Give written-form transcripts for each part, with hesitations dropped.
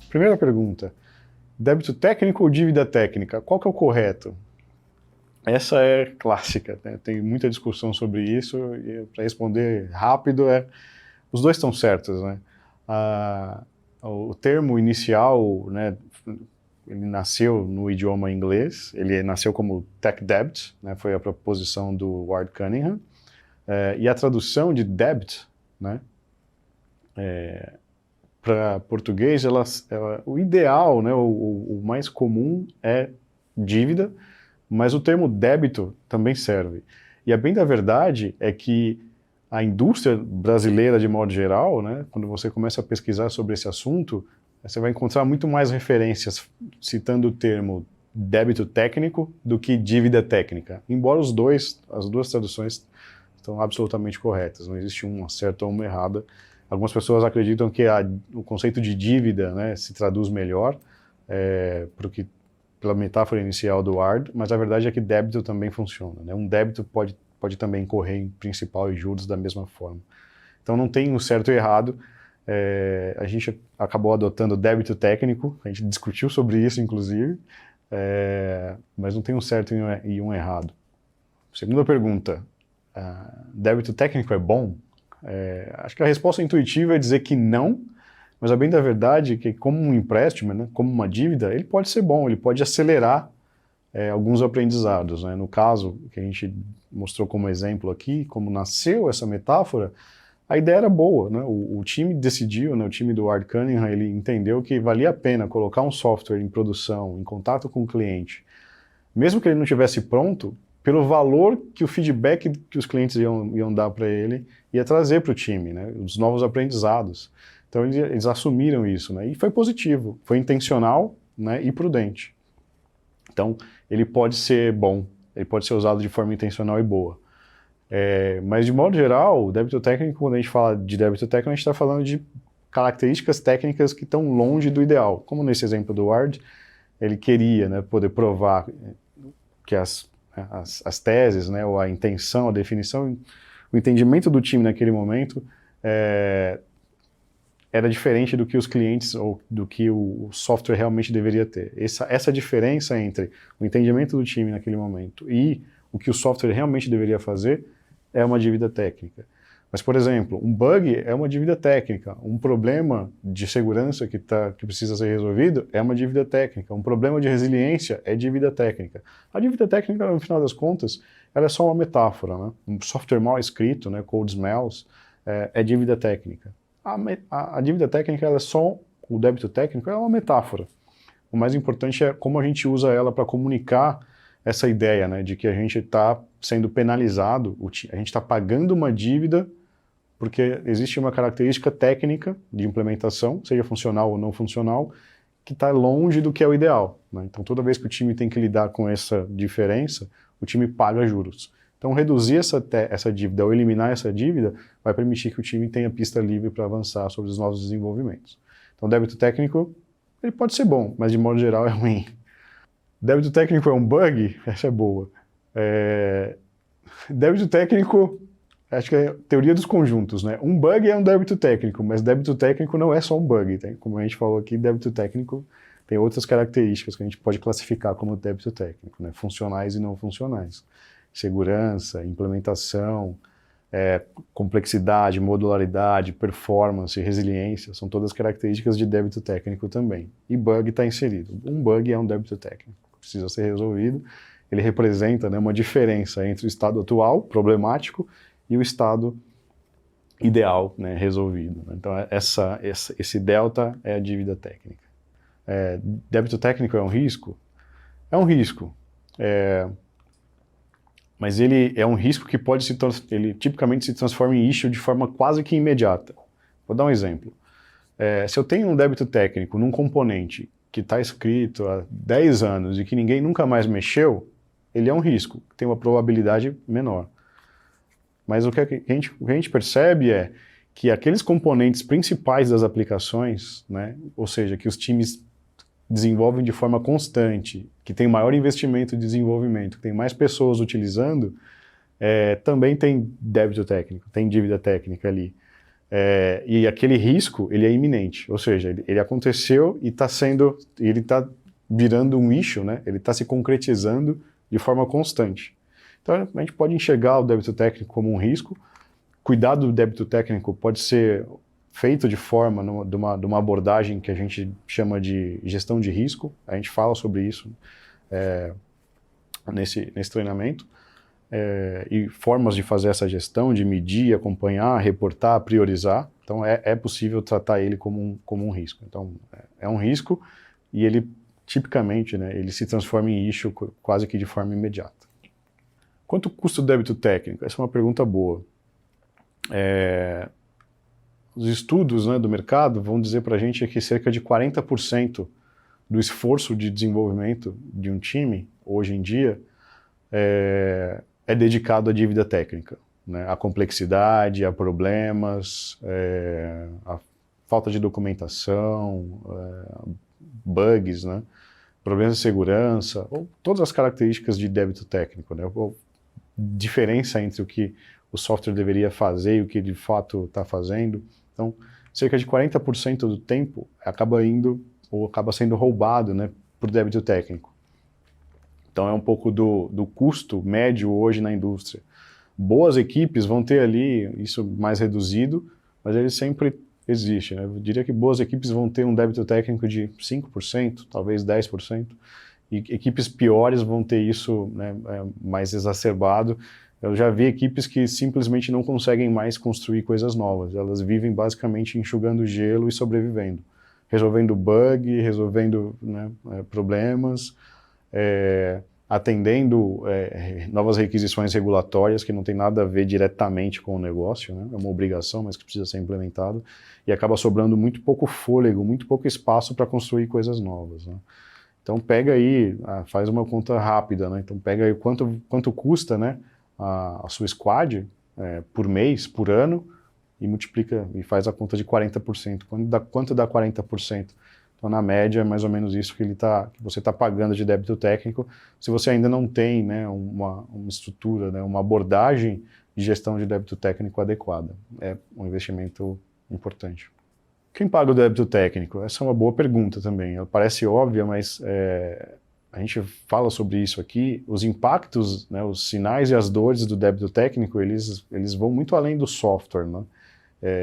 Primeira pergunta, débito técnico ou dívida técnica? Qual que é o correto? Essa é clássica, né? Tem muita discussão sobre isso, e para responder rápido, os dois estão certos, né? O termo inicial, né, ele nasceu no idioma inglês, ele nasceu como tech debt, né, foi a proposição do Ward Cunningham, e a tradução de debt, né, para português, o ideal, né, o mais comum é dívida, mas o termo débito também serve. E a bem da verdade é que a indústria brasileira, de modo geral, né, quando você começa a pesquisar sobre esse assunto, você vai encontrar muito mais referências citando o termo débito técnico do que dívida técnica, embora as duas traduções estão absolutamente corretas, não existe uma certa ou uma errada. Algumas pessoas acreditam que o conceito de dívida, né, se traduz melhor, pela metáfora inicial do Ward, mas a verdade é que débito também funciona, né? Um débito pode também incorrer em principal e juros da mesma forma. Então não tem um certo e errado, a gente acabou adotando débito técnico, a gente discutiu sobre isso inclusive, mas não tem um certo e um errado. Segunda pergunta, débito técnico é bom? Acho que a resposta intuitiva é dizer que não, mas a bem da verdade é que como um empréstimo, né, como uma dívida, ele pode ser bom, ele pode acelerar alguns aprendizados, né? No caso que a gente mostrou como exemplo aqui, como nasceu essa metáfora, a ideia era boa, né? O time decidiu, né, o time do Ward Cunningham, ele entendeu que valia a pena colocar um software em produção, em contato com o cliente, mesmo que ele não estivesse pronto, pelo valor que o feedback que os clientes iam dar para ele ia trazer para o time, né? Os novos aprendizados. Então eles assumiram isso, né? E foi positivo, foi intencional, né, e prudente. Então ele pode ser bom, ele pode ser usado de forma intencional e boa. Mas de modo geral, o débito técnico, quando a gente fala de débito técnico, a gente está falando de características técnicas que estão longe do ideal. Como nesse exemplo do Ward, ele queria, né, poder provar que as teses, né, ou a intenção, a definição, o entendimento do time naquele momento era diferente do que os clientes ou do que o software realmente deveria ter. Essa diferença entre o entendimento do time naquele momento e o que o software realmente deveria fazer é uma dívida técnica. Mas, por exemplo, um bug é uma dívida técnica, um problema de segurança que precisa ser resolvido é uma dívida técnica, um problema de resiliência é dívida técnica. A dívida técnica, no final das contas, ela é só uma metáfora, né? Um software mal escrito, né, code smells, é dívida técnica. A dívida técnica, ela é só, o débito técnico é uma metáfora. O mais importante é como a gente usa ela para comunicar essa ideia, né, de que a gente está sendo penalizado, a gente está pagando uma dívida porque existe uma característica técnica de implementação, seja funcional ou não funcional, que está longe do que é o ideal, né? Então toda vez que o time tem que lidar com essa diferença, o time paga juros. Então reduzir essa dívida ou eliminar essa dívida vai permitir que o time tenha pista livre para avançar sobre os novos desenvolvimentos. Então débito técnico, ele pode ser bom, mas de modo geral é ruim. Débito técnico é um bug? Essa é boa. Débito técnico, acho que é a teoria dos conjuntos, né? Um bug é um débito técnico, mas débito técnico não é só um bug, tá? Como a gente falou aqui, débito técnico tem outras características que a gente pode classificar como débito técnico, né? Funcionais e não funcionais. Segurança, implementação, complexidade, modularidade, performance, resiliência, são todas características de débito técnico também. E bug está inserido. Um bug é um débito técnico, precisa ser resolvido. Ele representa, né, uma diferença entre o estado atual, problemático, e o estado ideal, né, resolvido. Então esse delta é a dívida técnica. Débito técnico é um risco? É um risco. Mas ele é um risco que ele tipicamente se transforma em issue de forma quase que imediata. Vou dar um exemplo. Se eu tenho um débito técnico num componente que está escrito há 10 anos e que ninguém nunca mais mexeu, ele é um risco, tem uma probabilidade menor. Mas o que a gente percebe é que aqueles componentes principais das aplicações, né, ou seja, que os times desenvolvem de forma constante, que tem maior investimento de desenvolvimento, que tem mais pessoas utilizando, também tem débito técnico, tem dívida técnica ali. E aquele risco, ele é iminente, ou seja, ele aconteceu e ele está virando um issue, né? Ele está se concretizando de forma constante. Então, a gente pode enxergar o débito técnico como um risco. Cuidar do débito técnico pode ser feito de forma, de uma abordagem que a gente chama de gestão de risco. A gente fala sobre isso nesse treinamento. E formas de fazer essa gestão, de medir, acompanhar, reportar, priorizar. Então, é possível tratar ele como um risco. Então, é um risco e ele, tipicamente, né, ele se transforma em issue quase que de forma imediata. Quanto custa o débito técnico? Essa é uma pergunta boa. Os estudos, né, do mercado vão dizer para a gente que cerca de 40% do esforço de desenvolvimento de um time, hoje em dia, é dedicado à dívida técnica, né? À complexidade, a problemas, a falta de documentação, bugs, né? Problemas de segurança, ou todas as características de débito técnico, né? Ou diferença entre o que o software deveria fazer e o que de fato está fazendo. Então, cerca de 40% do tempo acaba indo ou acaba sendo roubado, né, por débito técnico. Então é um pouco do custo médio hoje na indústria. Boas equipes vão ter ali isso mais reduzido, mas ele sempre existe, né? Eu diria que boas equipes vão ter um débito técnico de 5%, talvez 10%, e equipes piores vão ter isso, né, mais exacerbado. Eu já vi equipes que simplesmente não conseguem mais construir coisas novas. Elas vivem basicamente enxugando gelo e sobrevivendo. Resolvendo bug, resolvendo, né, problemas, atendendo novas requisições regulatórias que não tem nada a ver diretamente com o negócio, né? É uma obrigação, mas que precisa ser implementado, e acaba sobrando muito pouco fôlego, muito pouco espaço para construir coisas novas, né? Então pega aí, faz uma conta rápida, né? Então pega aí quanto custa, né, a sua squad por mês, por ano, e multiplica e faz a conta de 40%. Quanto dá 40%? Então, na média, é mais ou menos isso que você está pagando de débito técnico, se você ainda não tem, né, uma estrutura, né, uma abordagem de gestão de débito técnico adequada. É um investimento importante. Quem paga o débito técnico? Essa é uma boa pergunta também. Ela parece óbvia, mas a gente fala sobre isso aqui. Os impactos, né, os sinais e as dores do débito técnico, eles vão muito além do software, né?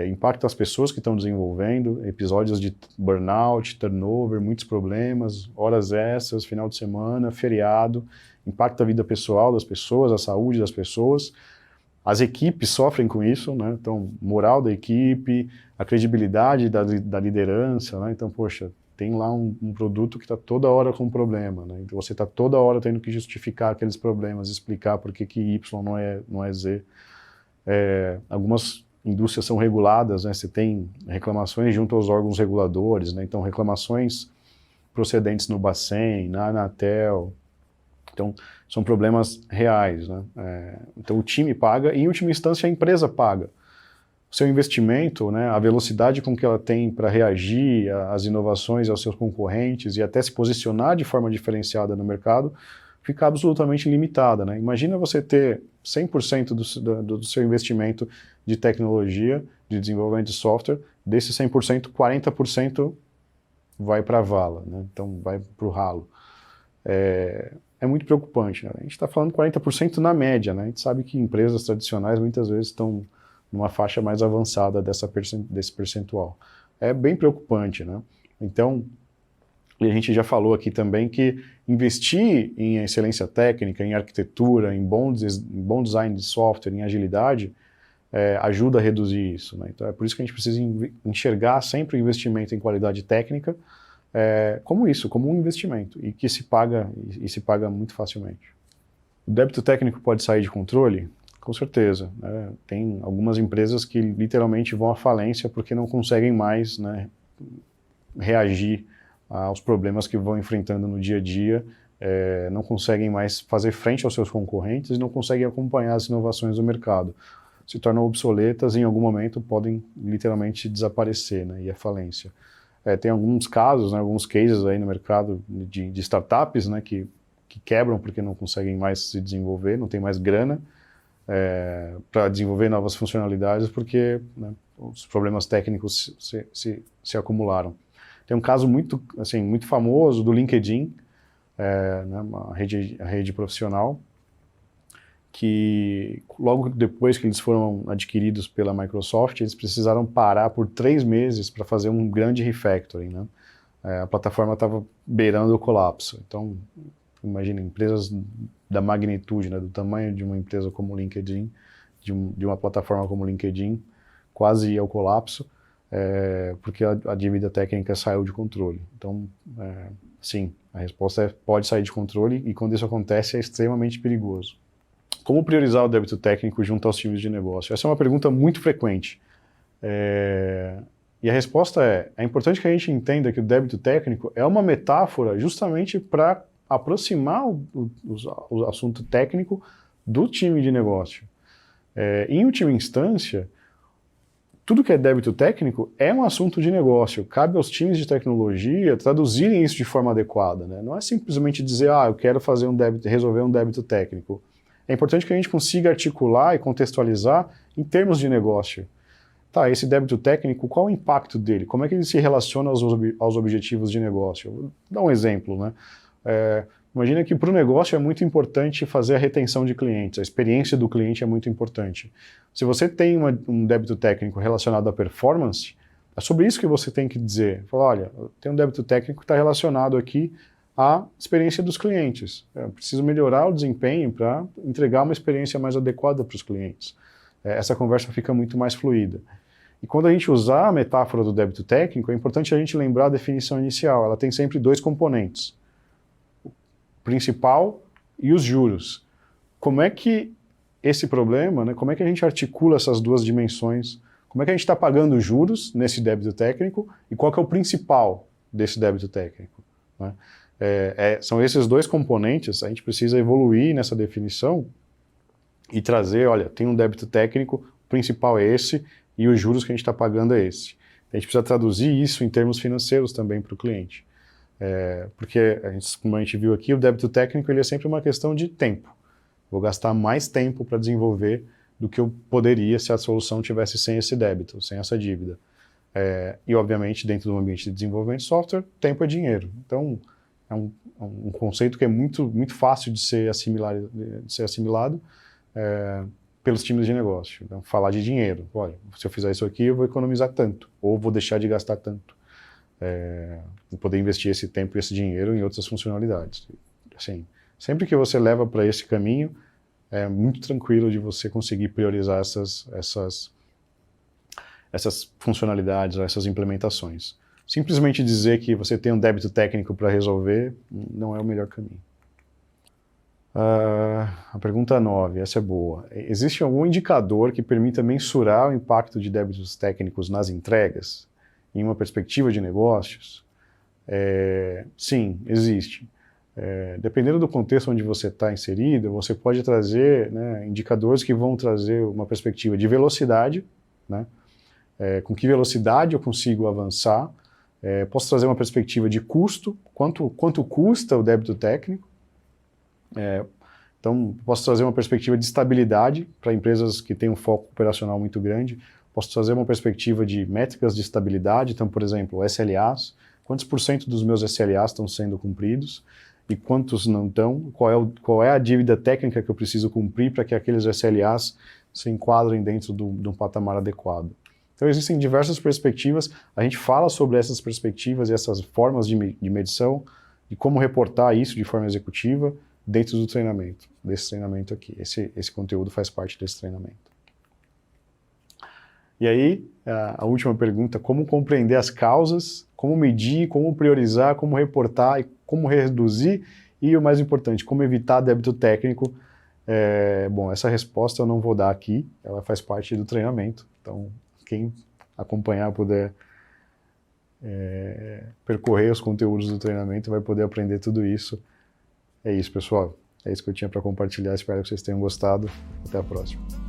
Impacta as pessoas que estão desenvolvendo, episódios de burnout, turnover, muitos problemas, horas extras, final de semana, feriado, impacta a vida pessoal das pessoas, a saúde das pessoas. As equipes sofrem com isso, né? Então, moral da equipe, a credibilidade da liderança, né? Então, poxa, tem lá um produto que está toda hora com problema, né? Então, você está toda hora tendo que justificar aqueles problemas, explicar por que Y não é Z. Algumas indústrias são reguladas, né? Você tem reclamações junto aos órgãos reguladores, né? Então, reclamações procedentes no Bacen, na Anatel. Então, são problemas reais, né? Então, o time paga e, em última instância, a empresa paga. O seu investimento, né, a velocidade com que ela tem para reagir às inovações, aos seus concorrentes e até se posicionar de forma diferenciada no mercado, fica absolutamente limitada, né? Imagina você ter 100% do seu investimento de tecnologia, de desenvolvimento de software, desse 100%, 40% vai para a vala, né? Então vai para o ralo. É muito preocupante, né? A gente está falando 40% na média, né? A gente sabe que empresas tradicionais muitas vezes estão numa faixa mais avançada desse percentual. É bem preocupante, né? Então, e a gente já falou aqui também que investir em excelência técnica, em arquitetura, em bom design de software, em agilidade, ajuda a reduzir isso, né? Então é por isso que a gente precisa enxergar sempre o investimento em qualidade técnica como um investimento e que se paga muito facilmente. O débito técnico pode sair de controle? Com certeza, né? Tem algumas empresas que literalmente vão à falência porque não conseguem mais, né, reagir aos problemas que vão enfrentando no dia a dia, não conseguem mais fazer frente aos seus concorrentes e não conseguem acompanhar as inovações do mercado. Se tornam obsoletas e em algum momento podem literalmente desaparecer, né, e à falência. Tem alguns casos, né, alguns cases aí no mercado de startups, né, que quebram porque não conseguem mais se desenvolver, não tem mais grana para desenvolver novas funcionalidades porque, né, os problemas técnicos se acumularam. Tem um caso muito, assim, muito famoso do LinkedIn, né, uma rede profissional, que logo depois que eles foram adquiridos pela Microsoft, eles precisaram parar por 3 meses para fazer um grande refactoring, né? A plataforma estava beirando o colapso. Então, imagina, empresas da magnitude, né, do tamanho de uma empresa como o LinkedIn, de uma plataforma como o LinkedIn, quase ia ao colapso, porque a dívida técnica saiu de controle. Então, sim, a resposta é pode sair de controle, e quando isso acontece é extremamente perigoso. Como priorizar o débito técnico junto aos times de negócio? Essa é uma pergunta muito frequente. E a resposta é importante que a gente entenda que o débito técnico é uma metáfora justamente para aproximar o assunto técnico do time de negócio. Em última instância, tudo que é débito técnico é um assunto de negócio. Cabe aos times de tecnologia traduzirem isso de forma adequada, né? Não é simplesmente dizer, eu quero fazer resolver um débito técnico. É importante que a gente consiga articular e contextualizar em termos de negócio. Tá, esse débito técnico, qual o impacto dele? Como é que ele se relaciona aos objetivos de negócio? Vou dar um exemplo, né? Imagina que para o negócio é muito importante fazer a retenção de clientes, a experiência do cliente é muito importante. Se você tem um débito técnico relacionado à performance, é sobre isso que você tem que dizer. Fala, olha, tem um débito técnico que está relacionado aqui à experiência dos clientes. Eu preciso melhorar o desempenho para entregar uma experiência mais adequada para os clientes. Essa conversa fica muito mais fluida. E quando a gente usar a metáfora do débito técnico, é importante a gente lembrar a definição inicial. Ela tem sempre 2 componentes. O principal e os juros. Como é que esse problema, né, como é que a gente articula essas 2 dimensões? Como é que a gente está pagando juros nesse débito técnico e qual que é o principal desse débito técnico? Né? São esses 2 componentes, a gente precisa evoluir nessa definição e trazer, olha, tem um débito técnico, o principal é esse, e os juros que a gente está pagando é esse. A gente precisa traduzir isso em termos financeiros também para o cliente. Porque, como a gente viu aqui, o débito técnico ele é sempre uma questão de tempo. Vou gastar mais tempo para desenvolver do que eu poderia se a solução tivesse sem esse débito, sem essa dívida. E, obviamente, dentro do ambiente de desenvolvimento de software, tempo é dinheiro. Então, é um conceito que é muito, muito fácil de ser assimilado pelos times de negócio. Então, falar de dinheiro. Olha, se eu fizer isso aqui, eu vou economizar tanto, ou vou deixar de gastar tanto. Vou poder investir esse tempo e esse dinheiro em outras funcionalidades. Assim, sempre que você leva para esse caminho, é muito tranquilo de você conseguir priorizar essas funcionalidades, essas implementações. Simplesmente dizer que você tem um débito técnico para resolver não é o melhor caminho. A pergunta 9, essa é boa. Existe algum indicador que permita mensurar o impacto de débitos técnicos nas entregas, em uma perspectiva de negócios? Sim, existe. Dependendo do contexto onde você está inserido, você pode trazer, né, indicadores que vão trazer uma perspectiva de velocidade, né? Com que velocidade eu consigo avançar. Posso trazer uma perspectiva de custo, quanto custa o débito técnico. Então, posso trazer uma perspectiva de estabilidade para empresas que têm um foco operacional muito grande. Posso trazer uma perspectiva de métricas de estabilidade, então, por exemplo, SLAs, quantos % dos meus SLAs estão sendo cumpridos e quantos não estão, qual é a dívida técnica que eu preciso cumprir para que aqueles SLAs se enquadrem dentro de um patamar adequado. Então, existem diversas perspectivas, a gente fala sobre essas perspectivas e essas formas de medição e como reportar isso de forma executiva dentro do treinamento, desse treinamento aqui. Esse conteúdo faz parte desse treinamento. E aí, a última pergunta, como compreender as causas, como medir, como priorizar, como reportar e como reduzir e, o mais importante, como evitar débito técnico. Bom, essa resposta eu não vou dar aqui, ela faz parte do treinamento, então quem acompanhar puder percorrer os conteúdos do treinamento vai poder aprender tudo isso. É isso, pessoal. É isso que eu tinha para compartilhar. Espero que vocês tenham gostado. Até a próxima.